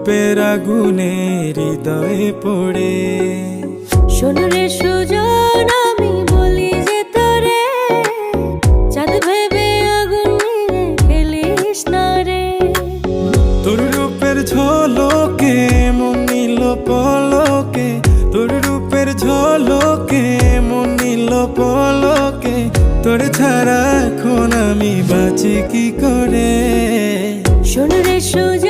রূপের আগুনে হৃদয়ে পড়ে। শোন রে সুজন আমি বলি যে তোরে, চাঁদ ভেবে আগুন নিয়ে খেলিস না রে। তোর রূপের ঝলকে মন নিল পলকে, তোর রূপের ঝলকে মন নিল পলকে। তোর ছাড়া এখন আমি বাঁচি কি করে। শোন রে সুজন